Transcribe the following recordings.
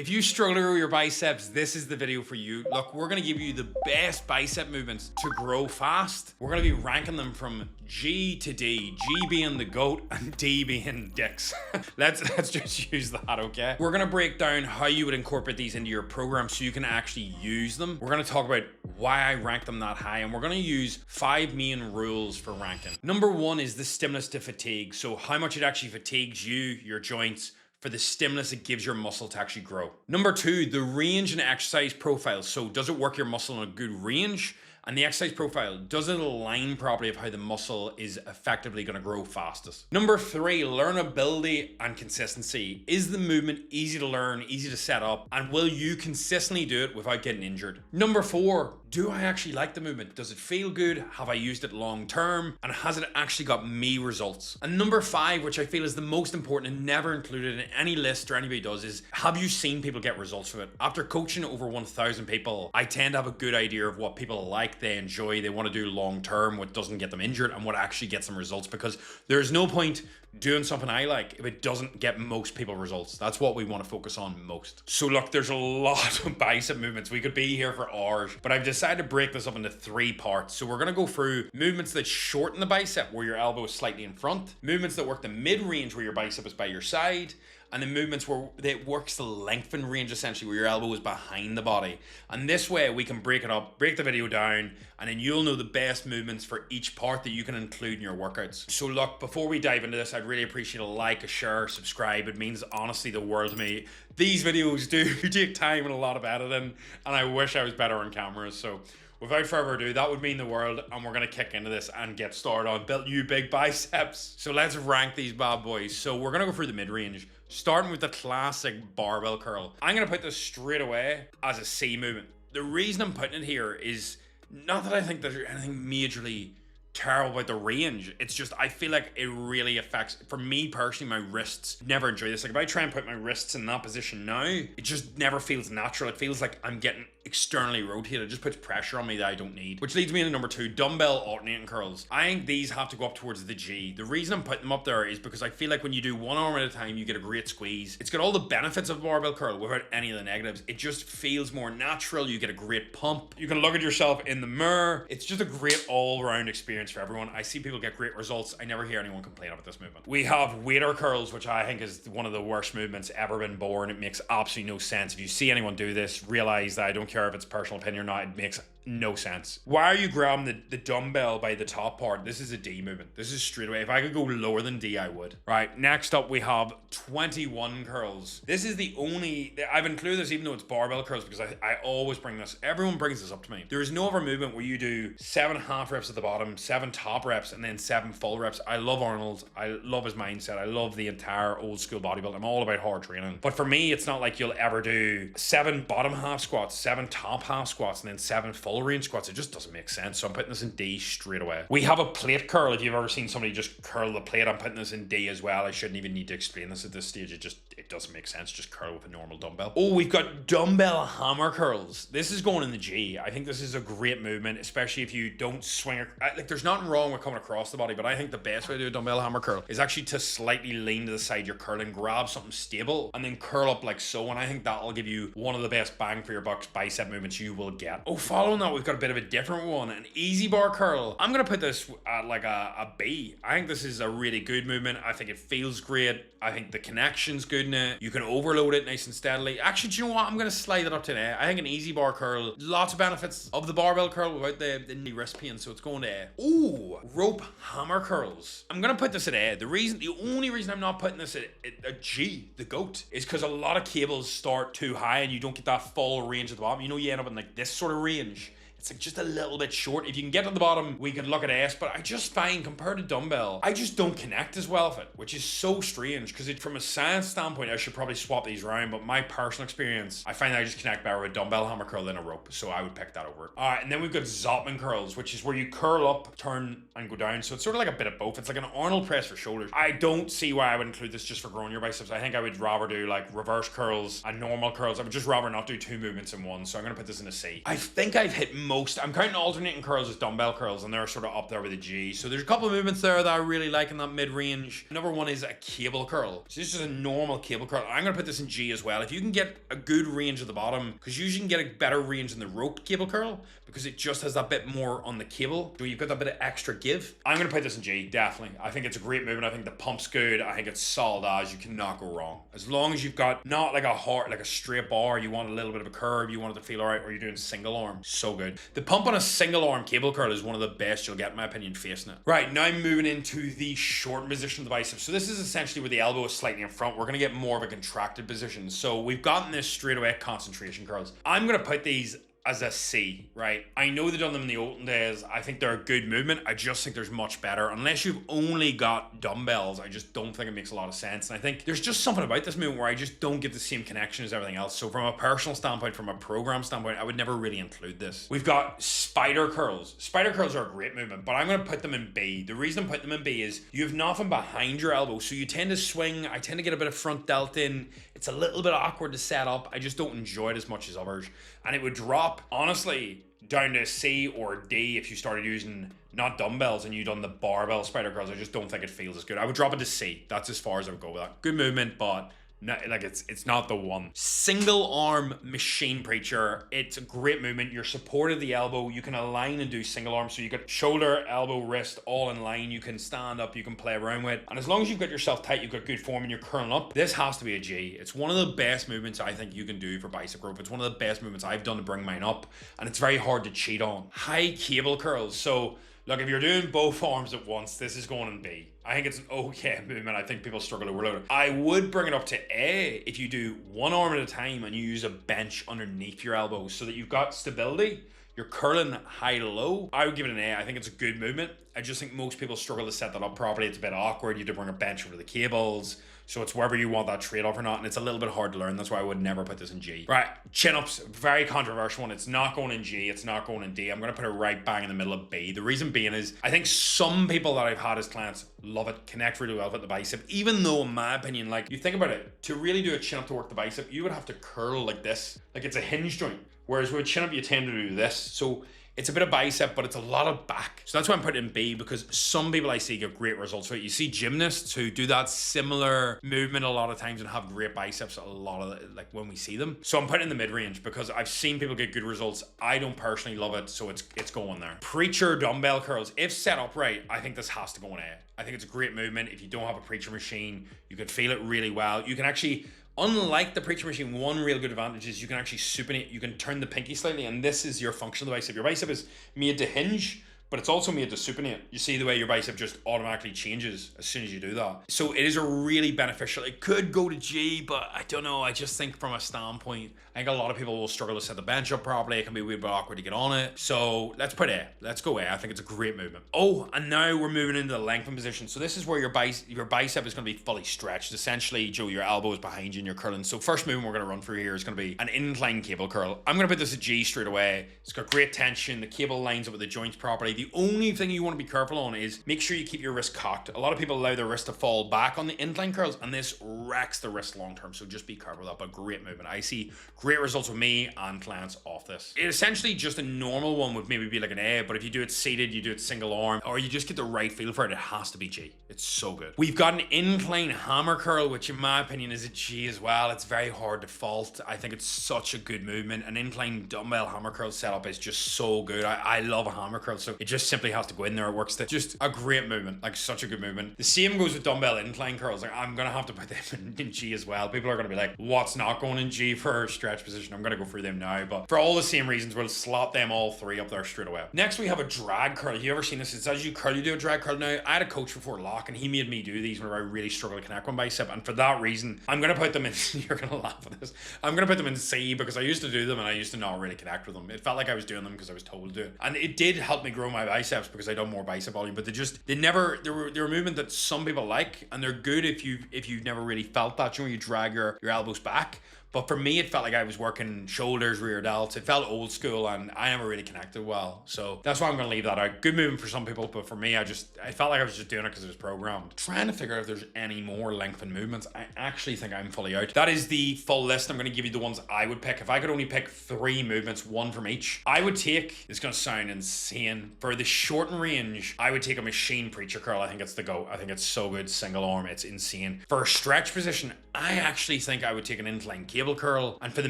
If you struggle to grow your biceps, this is the video for you. Look, we're gonna give you the best bicep movements to grow fast. We're gonna be ranking them from G to D, G being the goat and D being dicks. let's just use that, okay? We're gonna break down how you would incorporate these into your program so you can actually use them. We're gonna talk about why I rank them that high, and we're gonna use 5 main rules for ranking. Number 1 is the stimulus to fatigue. So how much it actually fatigues you, your joints, for the stimulus it gives your muscle to actually grow. Number 2, the range and exercise profile. So does it work your muscle in a good range? And the exercise profile, does it align properly of how the muscle is effectively going to grow fastest? Number 3, learnability and consistency. Is the movement easy to learn, easy to set up, and will you consistently do it without getting injured? Number 4, do I actually like the movement? Does it feel good? Have I used it long term? And has it actually got me results? And number 5, which I feel is the most important and never included in any list or anybody does, is have you seen people get results from it? After coaching over 1,000 people, I tend to have a good idea of what people like, they enjoy, they want to do long term, what doesn't get them injured, and what actually gets them results, because there's no point doing something I like if it doesn't get most people results. That's what we want to focus on most. So look, there's a lot of bicep movements. We could be here for hours, but I've decided to break this up into 3 parts. So we're going to go through movements that shorten the bicep where your elbow is slightly in front, movements that work the mid-range where your bicep is by your side, and the movements where it works the lengthen range, essentially, where your elbow is behind the body. And this way we can break it up, break the video down, and then you'll know the best movements for each part that you can include in your workouts. So look, before we dive into this, I'd really appreciate a like, a share, subscribe. It means honestly the world to me. These videos do take time and a lot of editing, and I wish I was better on camera. So without further ado, that would mean the world, and we're gonna kick into this and get started on build you big biceps. So let's rank these bad boys. So we're gonna go through the mid-range, starting with the classic barbell curl. I'm gonna put this straight away as a C movement. The reason I'm putting it here is not that I think there's anything majorly terrible about the range. It's just I feel like it really affects, for me personally, my wrists never enjoy this. Like if I try and put my wrists in that position now, it just never feels natural. It feels like I'm getting externally rotated. It just puts pressure on me that I don't need. Which leads me into number 2, dumbbell alternating curls. I think these have to go up towards the G. The reason I'm putting them up there is because I feel like when you do one arm at a time, you get a great squeeze. It's got all the benefits of barbell curl without any of the negatives. It just feels more natural. You get a great pump. You can look at yourself in the mirror. It's just a great all-round experience for everyone. I see people get great results. I never hear anyone complain about this movement. We have waiter curls, which I think is one of the worst movements ever been born. It makes absolutely no sense. If you see anyone do this, realize that I don't care if it's personal opinion or not, it makes no sense. Why are you grabbing the dumbbell by the top part? This is a D movement. This is straight away. If I could go lower than D, I would. Right, next up we have 21 curls. This is the only, I've included this even though it's barbell curls because I always bring this, everyone brings this up to me. There is no other movement where you do 7 half reps at the bottom, 7 top reps, and then 7 full reps. I love Arnold's. I love his mindset. I love the entire old school bodybuilding. I'm all about hard training. But for me, it's not like you'll ever do 7 bottom half squats, 7 top half squats, and then 7 full range squats. It just doesn't make sense. So I'm putting this in D straight away. We have a plate curl. If you've ever seen somebody just curl the plate, I'm putting this in D as well. I shouldn't even need to explain this at this stage. It doesn't make sense. Just curl with a normal dumbbell. Oh, we've got dumbbell hammer curls. This is going in the G. I think this is a great movement, especially if you don't swing. Like there's nothing wrong with coming across the body, but I think the best way to do a dumbbell hammer curl is actually to slightly lean to the side you're curling, grab something stable, and then curl up like so. And I think that'll give you one of the best bang for your bucks bicep movements you will get. Oh, following that, we've got a bit of a different one, an easy bar curl. I'm gonna put this at like a B. I think this is a really good movement. I think it feels great. I think the connection's good in it. You can overload it nice and steadily. Actually, do you know what? I'm gonna slide it up to an A. I think an easy bar curl, lots of benefits of the barbell curl without the knee wrist pain, so it's going to A. Ooh, rope hammer curls. I'm gonna put this at A. The only reason I'm not putting this at a G, the GOAT, is because a lot of cables start too high and you don't get that full range at the bottom. You know, you end up in like this sort of range. It's like just a little bit short. If you can get to the bottom, we can look at S, but I just find compared to dumbbell, I just don't connect as well with it, which is so strange because from a science standpoint, I should probably swap these around, but my personal experience, I find that I just connect better with dumbbell hammer curl than a rope, so I would pick that over. All right, and then we've got Zottman curls, which is where you curl up, turn, and go down, so it's sort of like a bit of both. It's like an Arnold press for shoulders. I don't see why I would include this just for growing your biceps. I think I would rather do like reverse curls and normal curls. I would just rather not do 2 movements in one, so I'm gonna put this in a C. I think I've hit most most. I'm counting alternating curls as dumbbell curls, and they're sort of up there with the G. So there's a couple of movements there that I really like in that mid-range. Number one is a cable curl. So this is a normal cable curl. I'm gonna put this in G as well. If you can get a good range at the bottom, because usually you can get a better range in the rope cable curl, because it just has that bit more on the cable. So you've got that bit of extra give. I'm gonna put this in G, definitely. I think it's a great movement. I think the pump's good. I think it's solid as. You cannot go wrong. As long as you've got not like a straight bar, you want a little bit of a curve, you want it to feel all right, or you're doing single arm. So good. The pump on a single arm cable curl is one of the best you'll get, in my opinion, facing it. Right, now moving into the short position of the bicep. So this is essentially where the elbow is slightly in front. We're gonna get more of a contracted position. So we've gotten this straight away concentration curls. I'm gonna put these as a C, right? I know they've done them in the olden days. I think they're a good movement. I just think there's much better. Unless you've only got dumbbells, I just don't think it makes a lot of sense. And I think there's just something about this movement where I just don't get the same connection as everything else. So from a personal standpoint, from a program standpoint, I would never really include this. We've got spider curls. Spider curls are a great movement, but I'm gonna put them in B. The reason I'm putting them in B is you have nothing behind your elbow. So you tend to swing. I tend to get a bit of front delt in. It's a little bit awkward to set up. I just don't enjoy it as much as others. And it would drop, honestly, down to C or D if you started using not dumbbells and you done the barbell spider curls. I just don't think it feels as good. I would drop it to C. That's as far as I would go with that. Good movement, but no, like it's not the one. Single arm machine preacher. It's a great movement. You're supported the elbow. You can align and do single arm. So you got shoulder, elbow, wrist all in line. You can stand up. You can play around with. And as long as you've got yourself tight, you've got good form and you're curling up, this has to be a G. It's one of the best movements I think you can do for bicep growth. It's one of the best movements I've done to bring mine up. And it's very hard to cheat on. High cable curls. So look, if you're doing both arms at once, this is going in B. I think it's an okay movement. I think people struggle to overload it. I would bring it up to A if you do one arm at a time and you use a bench underneath your elbow so that you've got stability. You're curling high to low. I would give it an A. I think it's a good movement. I just think most people struggle to set that up properly. It's a bit awkward. You have to bring a bench over the cables. So it's whether you want that trade-off or not, and it's a little bit hard to learn. That's why I would never put this in G. Right, chin-ups, very controversial one. It's not going in G, it's not going in D. I'm gonna put it right bang in the middle of B. The reason being is, I think some people that I've had as clients love it, connect really well with the bicep, even though in my opinion, like, you think about it, to really do a chin-up to work the bicep, you would have to curl like this. Like it's a hinge joint. Whereas with chin-up, you tend to do this. So it's a bit of bicep, but it's a lot of back. So that's why I'm putting it in B, because some people I see get great results with it. You see gymnasts who do that similar movement a lot of times and have great biceps a lot of like when we see them. So I'm putting it in the mid-range because I've seen people get good results. I don't personally love it, so it's going there. Preacher dumbbell curls, if set up right, I think this has to go in A. I think it's a great movement. If you don't have a preacher machine, you can feel it really well. You can actually, unlike the preacher machine, one real good advantage is you can actually supinate, you can turn the pinky slightly, and this is your function of the bicep. Your bicep is made to hinge, but it's also made to supinate. You see the way your bicep just automatically changes as soon as you do that. So it is a really beneficial. It could go to G, but I don't know. I just think from a standpoint, I think a lot of people will struggle to set the bench up properly. It can be a wee bit awkward to get on it. So let's put A. Let's go A. I think it's a great movement. Oh, and now we're moving into the lengthen position. So this is where your bicep is going to be fully stretched. Essentially, Joe, your elbow is behind you and you're curling. So first movement we're going to run through here is going to be an incline cable curl. I'm going to put this at G straight away. It's got great tension. The cable lines up with the joints properly. The only thing you want to be careful on is make sure you keep your wrist cocked. A lot of people allow their wrist to fall back on the incline curls, and this wrecks the wrist long term. So just be careful with that, but great movement. I see great results with me and clients off this. It essentially just a normal one would maybe be like an A, but if you do it seated, you do it single arm, or you just get the right feel for it, it has to be G. It's so good. We've got an incline hammer curl, which in my opinion is a G as well. It's very hard to fault. I think it's such a good movement. An incline dumbbell hammer curl setup is just so good. I love a hammer curl, so it just simply has to go in there. It works. Just a great movement, like such a good movement. The same goes with dumbbell incline curls. Like I'm gonna have to put them in G as well. People are gonna be like, what's not going in G for stretch position? I'm gonna go through them now, but for all the same reasons, we'll slot them all three up there straight away. Next, we have a drag curl. Have you ever seen this? It's as you curl, you do a drag curl. Now, I had a coach before Locke, and he made me do these whenever I really struggle to connect one bicep, and for that reason, I'm gonna put them in, you're gonna laugh at this, I'm gonna put them in C because I used to do them and I used to not really connect with them. It felt like I was doing them because I was told to do it. And it did help me grow my biceps because I done more bicep volume, but they're a movement that some people like, and they're good if you've never really felt that, you know, you drag your elbows back. But for me, it felt like I was working shoulders, rear delts. It felt old school, and I never really connected well. So that's why I'm going to leave that out. Good movement for some people, but for me, I felt like I was just doing it because it was programmed. Trying to figure out if there's any more lengthened movements. I actually think I'm fully out. That is the full list. I'm going to give you the ones I would pick. If I could only pick 3 movements, 1 from each, I would take, it's going to sound insane, for the shortened range, I would take a machine preacher curl. I think it's the GOAT. I think it's so good. Single arm, it's insane. For a stretch position, I actually think I would take an incline cable curl, and for the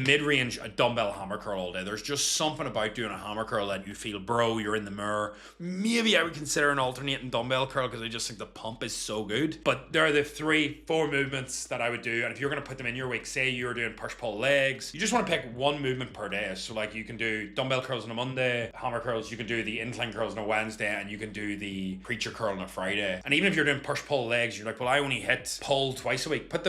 mid-range, a dumbbell hammer curl all day. There's just something about doing a hammer curl that you feel, bro, you're in the mirror. Maybe I would consider an alternating dumbbell curl because I just think the pump is so good. But there are the 3-4 movements that I would do, and if you're going to put them in your week, say you're doing push-pull legs, you just want to pick 1 movement per day. So like you can do dumbbell curls on a Monday, hammer curls, you can do the incline curls on a Wednesday, and you can do the preacher curl on a Friday. And even if you're doing push-pull legs, you're like, well, I only hit pull twice a week. Put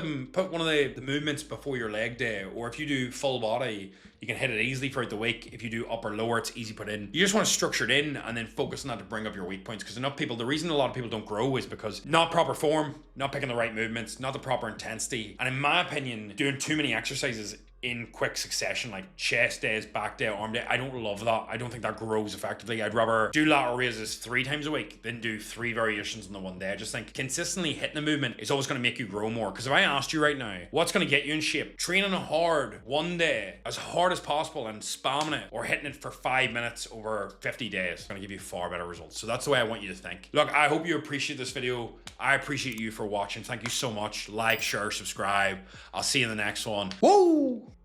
one of the movements before your leg day, or if you do full body, you can hit it easily throughout the week. If you do upper lower, it's easy put in. You just want to structure it in and then focus on that to bring up your weak points, because the reason a lot of people don't grow is because not proper form, not picking the right movements, not the proper intensity, and in my opinion, doing too many exercises in quick succession, like chest days, back day, arm day. I don't love that. I don't think that grows effectively. I'd rather do lateral raises 3 times a week than do 3 variations in the one day. I just think consistently hitting the movement is always going to make you grow more. Because if I asked you right now, what's going to get you in shape? Training hard one day, as hard as possible, and spamming it, or hitting it for 5 minutes over 50 days, is going to give you far better results. So that's the way I want you to think. Look, I hope you appreciate this video. I appreciate you for watching. Thank you so much. Like, share, subscribe. I'll see you in the next one. Woo!